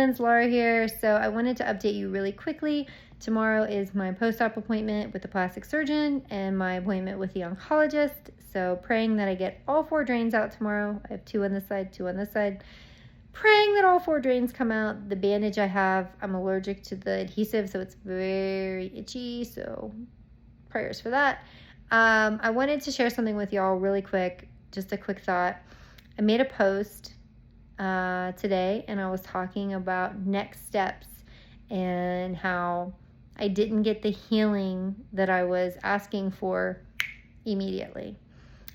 friends, Laura here. So I wanted to update you really quickly. Tomorrow is my post-op appointment with the plastic surgeon and my appointment with the oncologist. So praying that I get all 4 drains out tomorrow. I have 2 on this side, 2 on this side. Praying that all 4 drains come out. The bandage I have, I'm allergic to the adhesive, so it's very itchy. So prayers for that. I wanted to share something with y'all really quick. Just a quick thought. I made a post today, and I was talking about next steps and how I didn't get the healing that I was asking for immediately.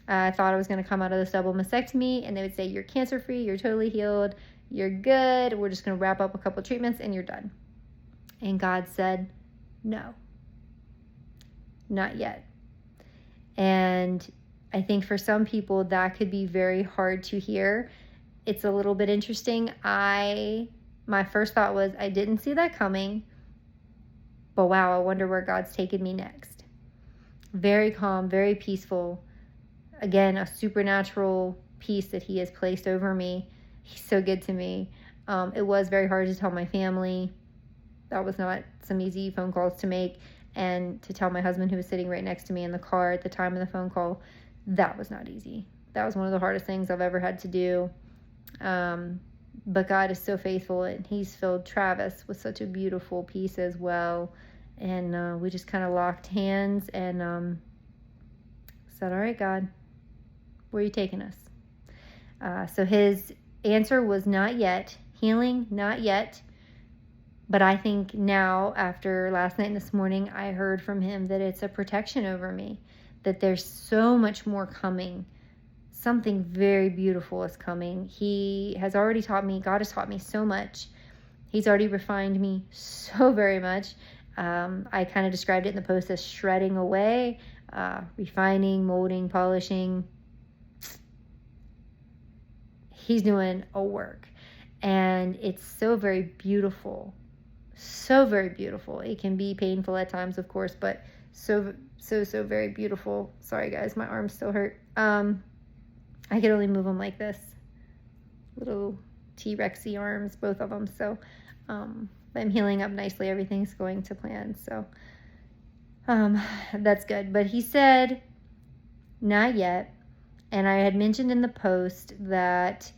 I thought I was going to come out of this double mastectomy and they would say, you're cancer free, you're totally healed, you're good, we're just going to wrap up a couple treatments and you're done. And God said, no, not yet. And I think for some people that could be very hard to hear. It's a little bit interesting. My first thought was, I didn't see that coming, but wow, I wonder where God's taken me next. Very calm, very peaceful. Again, a supernatural peace that he has placed over me. He's so good to me. It was very hard to tell my family. That was not some easy phone calls to make. And to tell my husband, who was sitting right next to me in the car at the time of the phone call, that was not easy. That was one of the hardest things I've ever had to do. But God is so faithful, and he's filled Travis with such a beautiful peace as well. And we just kind of locked hands and said, all right, God, where are you taking us? So his answer was not yet. Healing, not yet. But I think now, after last night and this morning, I heard from him that it's a protection over me, that there's so much more coming. Something very beautiful is coming. He has already taught me, God has taught me so much. He's already refined me so very much. I kind of described it in the post as shredding away, refining, molding, polishing. He's doing a work. And it's so very beautiful. So very beautiful. It can be painful at times, of course, but so very beautiful. Sorry, guys, my arms still hurt. I could only move them like this. Little T-Rexy arms, both of them. So I'm healing up nicely. Everything's going to plan. So that's good. But he said, not yet. And I had mentioned in the post that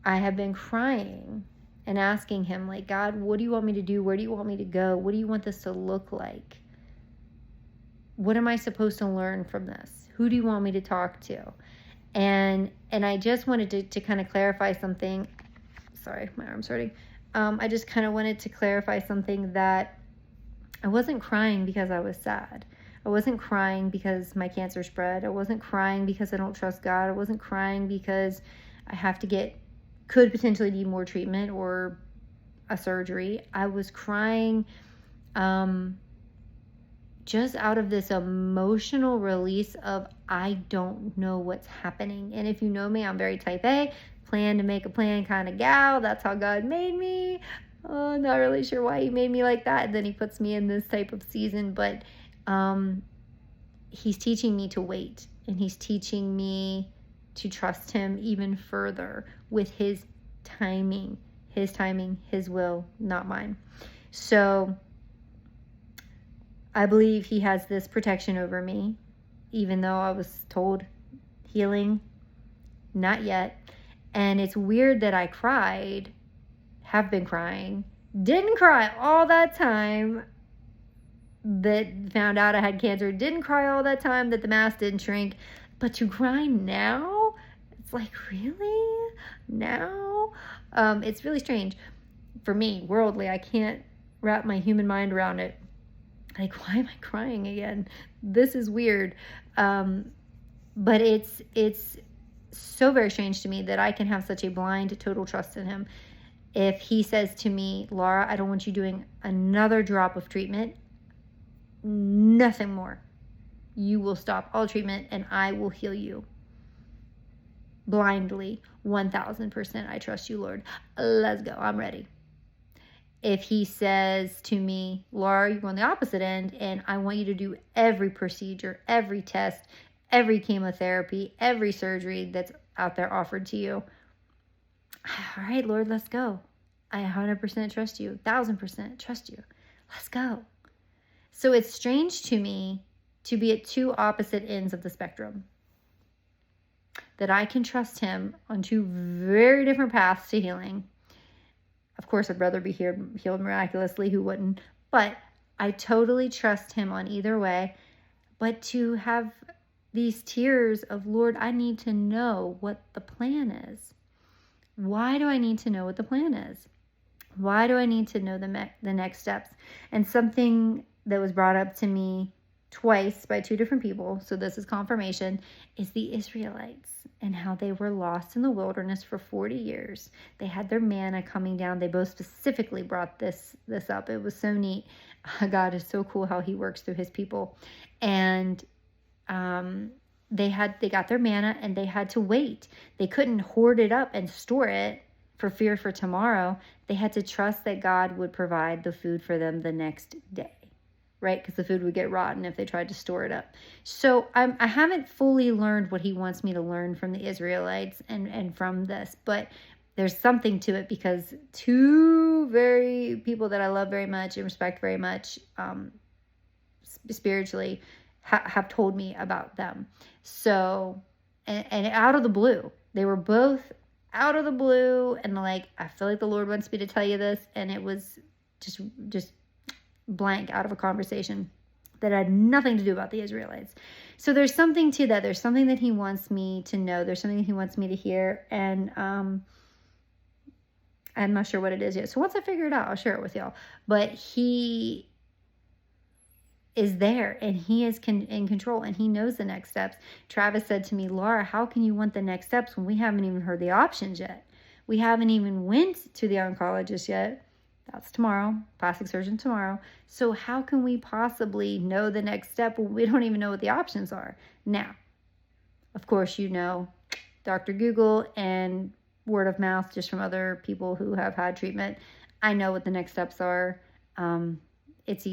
I have been crying and asking him, like, God, what do you want me to do? Where do you want me to go? What do you want this to look like? What am I supposed to learn from this? Who do you want me to talk to? And I just wanted to kind of clarify something. Sorry, my arm's hurting. I just kind of wanted to clarify something, that I wasn't crying because I was sad. I wasn't crying because my cancer spread. I wasn't crying because I don't trust God. I wasn't crying because I have to could potentially need more treatment or a surgery. I was crying just out of this emotional release of, I don't know what's happening. And if you know me, I'm very type A, plan to make a plan kind of gal. That's how God made me. I'm not really sure why he made me like that. And then he puts me in this type of season. But he's teaching me to wait. And he's teaching me to trust him even further with his timing, his will, not mine. So I believe he has this protection over me, even though I was told healing, not yet. And it's weird that I cried, have been crying, didn't cry all that time that found out I had cancer, didn't cry all that time that the mass didn't shrink, but to cry now, it's like, really? Now? It's really strange for me, worldly. I can't wrap my human mind around it. Like, why am I crying again? This is weird. But it's so very strange to me that I can have such a blind, total trust in him. If he says to me, Laura, I don't want you doing another drop of treatment, nothing more. You will stop all treatment and I will heal you. Blindly, 1000%. I trust you, Lord. Let's go. I'm ready. If he says to me, Laura, you're on the opposite end, and I want you to do every procedure, every test, every chemotherapy, every surgery that's out there offered to you. All right, Lord, let's go. I 100% trust you, 1,000% trust you. Let's go. So it's strange to me to be at two opposite ends of the spectrum, that I can trust him on two very different paths to healing. Of course, I'd rather be healed miraculously. Who wouldn't? But I totally trust him on either way. But to have these tears of, Lord, I need to know what the plan is. Why do I need to know what the plan is? Why do I need to know the next steps? And something that was brought up to me twice by two different people, so this is confirmation, is the Israelites and how they were lost in the wilderness for 40 years. They had their manna coming down. They both specifically brought this up. It was so neat. God is so cool how he works through his people. And they got their manna and they had to wait. They couldn't hoard it up and store it for fear for tomorrow. They had to trust that God would provide the food for them the next day, right? Because the food would get rotten if they tried to store it up. So I haven't fully learned what he wants me to learn from the Israelites and from this, but there's something to it, because two very people that I love very much and respect very much spiritually have told me about them. So, and out of the blue, they were both out of the blue, and like, I feel like the Lord wants me to tell you this, and it was just blank out of a conversation that had nothing to do about the Israelites. So there's something to that. There's something that he wants me to know. There's something that he wants me to hear, and I'm not sure what it is yet. So once I figure it out, I'll share it with y'all. But he is there, and he is in control, and he knows the next steps. Travis said to me, Laura, how can you want the next steps when we haven't even heard the options yet? We haven't even went to the oncologist yet. That's tomorrow, plastic surgeon tomorrow. So how can we possibly know the next step when we don't even know what the options are? Now, of course, you know, Dr. Google and word of mouth just from other people who have had treatment. I know what the next steps are. It's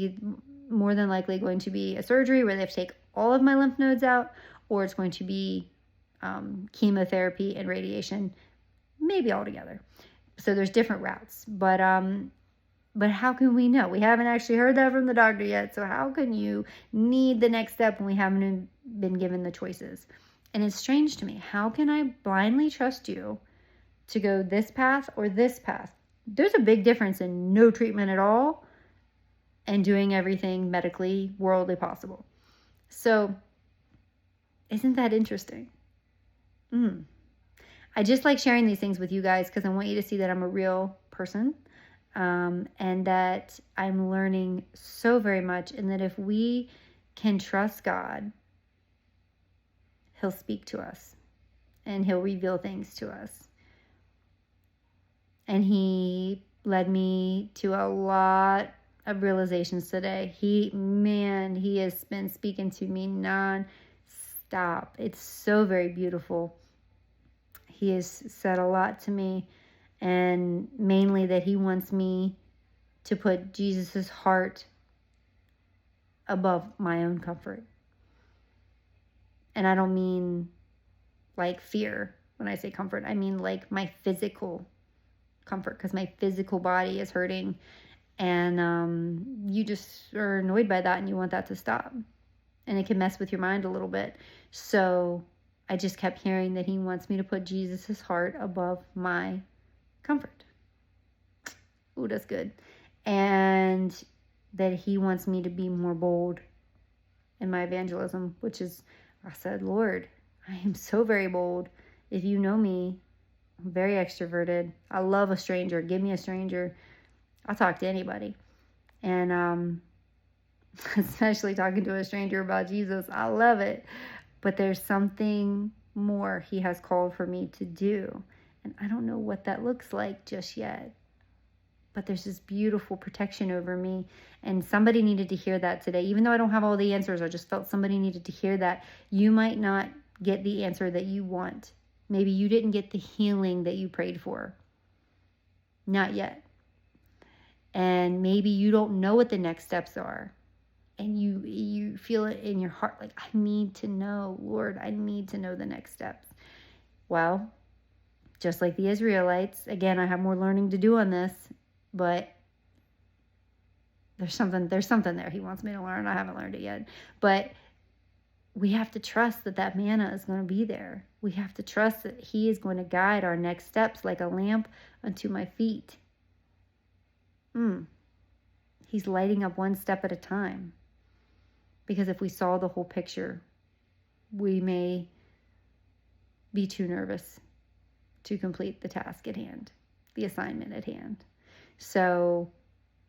more than likely going to be a surgery where they have to take all of my lymph nodes out, or it's going to be chemotherapy and radiation, maybe all together. So there's different routes, but how can we know? We haven't actually heard that from the doctor yet. So how can you need the next step when we haven't been given the choices? And it's strange to me. How can I blindly trust you to go this path or this path? There's a big difference in no treatment at all and doing everything medically, worldly possible. So isn't that interesting? I just like sharing these things with you guys because I want you to see that I'm a real person, and that I'm learning so very much, and that if we can trust God, he'll speak to us and he'll reveal things to us. And he led me to a lot of realizations today. He has been speaking to me non-stop. It's so very beautiful. He has said a lot to me, and mainly that he wants me to put Jesus's heart above my own comfort. And I don't mean like fear when I say comfort. I mean like my physical comfort, because my physical body is hurting, and you just are annoyed by that and you want that to stop, and it can mess with your mind a little bit. So I just kept hearing that he wants me to put Jesus's heart above my comfort. Ooh, that's good. And that he wants me to be more bold in my evangelism, which is, I said, Lord, I am so very bold. If you know me, I'm very extroverted. I love a stranger. Give me a stranger. I'll talk to anybody. And especially talking to a stranger about Jesus, I love it. But there's something more he has called for me to do. And I don't know what that looks like just yet. But there's this beautiful protection over me. And somebody needed to hear that today. Even though I don't have all the answers, I just felt somebody needed to hear that. You might not get the answer that you want. Maybe you didn't get the healing that you prayed for. Not yet. And maybe you don't know what the next steps are. And you feel it in your heart, like, I need to know, Lord, I need to know the next steps. Well, just like the Israelites, again, I have more learning to do on this. but there's something there he wants me to learn. I haven't learned it yet. But we have to trust that manna is going to be there. We have to trust that he is going to guide our next steps like a lamp unto my feet. He's lighting up one step at a time. Because if we saw the whole picture, we may be too nervous to complete the task at hand, the assignment at hand. So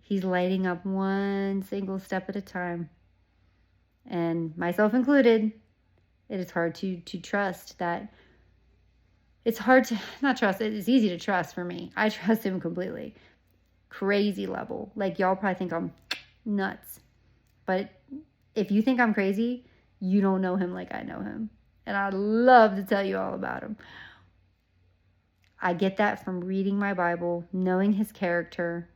he's lighting up one single step at a time. And myself included, it is hard to trust that. It's hard to not trust. It's easy to trust for me. I trust him completely. Crazy level. Like, y'all probably think I'm nuts. But if you think I'm crazy, you don't know him like I know him. And I'd love to tell you all about him. I get that from reading my Bible, knowing his character,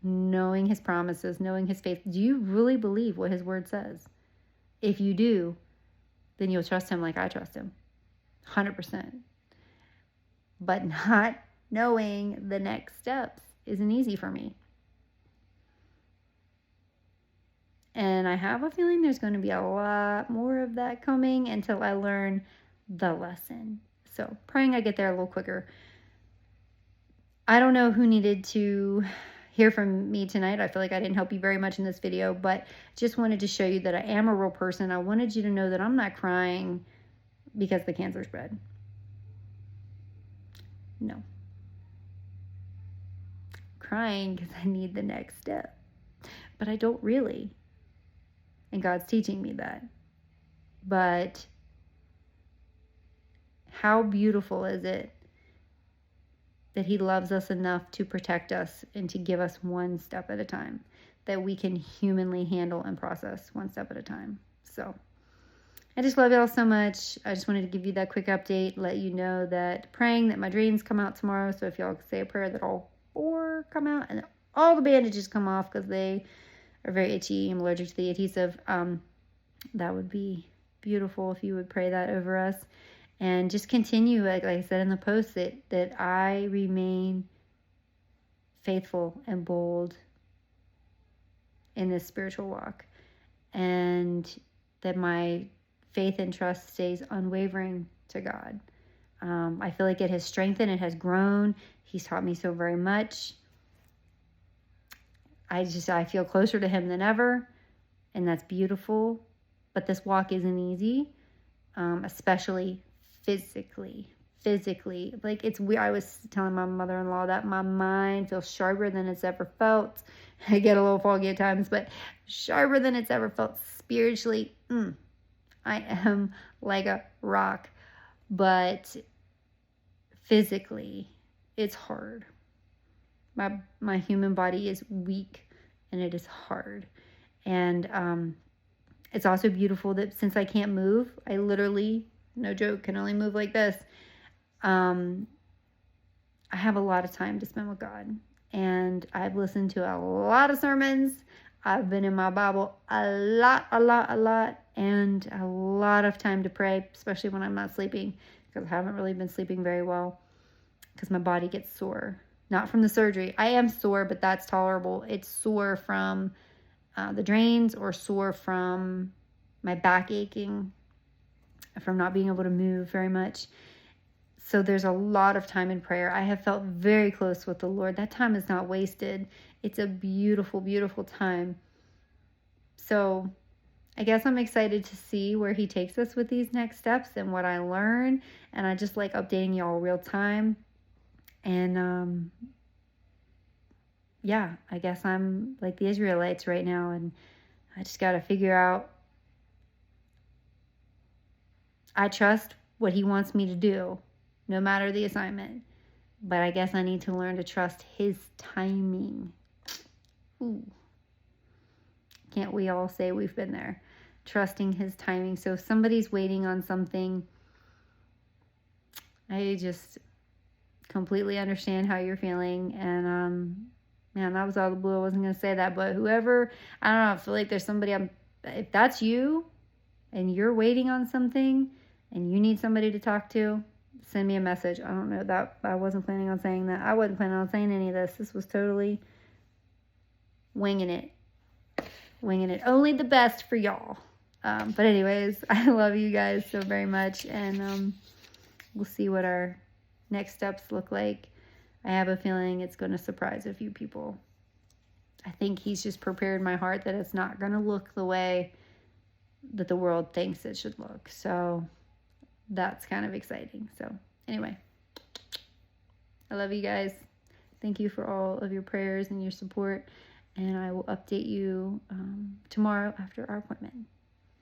knowing his promises, knowing his faith. Do you really believe what his word says? If you do, then you'll trust him like I trust him. 100%. But not knowing the next steps isn't easy for me. And I have a feeling there's going to be a lot more of that coming until I learn the lesson. So praying I get there a little quicker. I don't know who needed to hear from me tonight. I feel like I didn't help you very much in this video, but just wanted to show you that I am a real person. I wanted you to know that I'm not crying because the cancer spread. No. Crying because I need the next step. But I don't really. And God's teaching me that. But how beautiful is it that he loves us enough to protect us and to give us one step at a time that we can humanly handle and process one step at a time. So I just love y'all so much. I just wanted to give you that quick update, let you know that praying that my drains come out tomorrow. So if y'all could say a prayer that all 4 come out and all the bandages come off because they are very itchy. I'm allergic to the adhesive. That would be beautiful if you would pray that over us. And just continue, like I said in the post, that I remain faithful and bold in this spiritual walk. And that my faith and trust stays unwavering to God. I feel like it has strengthened, it has grown. He's taught me so very much. I feel closer to him than ever, and that's beautiful. But this walk isn't easy, especially physically. Like, it's weird. I was telling my mother-in-law that my mind feels sharper than it's ever felt. I get a little foggy at times, but sharper than it's ever felt spiritually. I am like a rock. But physically, it's hard. My human body is weak, and it is hard. And it's also beautiful that since I can't move, I literally, no joke, can only move like this. I have a lot of time to spend with God. And I've listened to a lot of sermons. I've been in my Bible a lot. And a lot of time to pray, especially when I'm not sleeping, because I haven't really been sleeping very well because my body gets sore. Not from the surgery. I am sore, but that's tolerable. It's sore from the drains or sore from my back aching, from not being able to move very much. So there's a lot of time in prayer. I have felt very close with the Lord. That time is not wasted. It's a beautiful, beautiful time. So I guess I'm excited to see where he takes us with these next steps and what I learn. And I just like updating y'all real time. And yeah, I guess I'm like the Israelites right now. And I just got to figure out. I trust what he wants me to do, no matter the assignment. But I guess I need to learn to trust his timing. Ooh. Can't we all say we've been there? Trusting his timing. So if somebody's waiting on something, I just completely understand how you're feeling. And man, that was all the blue. I wasn't going to say that. But whoever, I don't know, I feel like there's somebody, if that's you and you're waiting on something and you need somebody to talk to, send me a message. I don't know that. I wasn't planning on saying that. I wasn't planning on saying any of this. This was totally winging it. Only the best for y'all. But anyways, I love you guys so very much, and we'll see what our next steps look like. I have a feeling it's going to surprise a few people. I think he's just prepared my heart that it's not going to look the way that the world thinks it should look. So that's kind of exciting. So anyway, I love you guys. Thank you for all of your prayers and your support. And I will update you tomorrow after our appointment.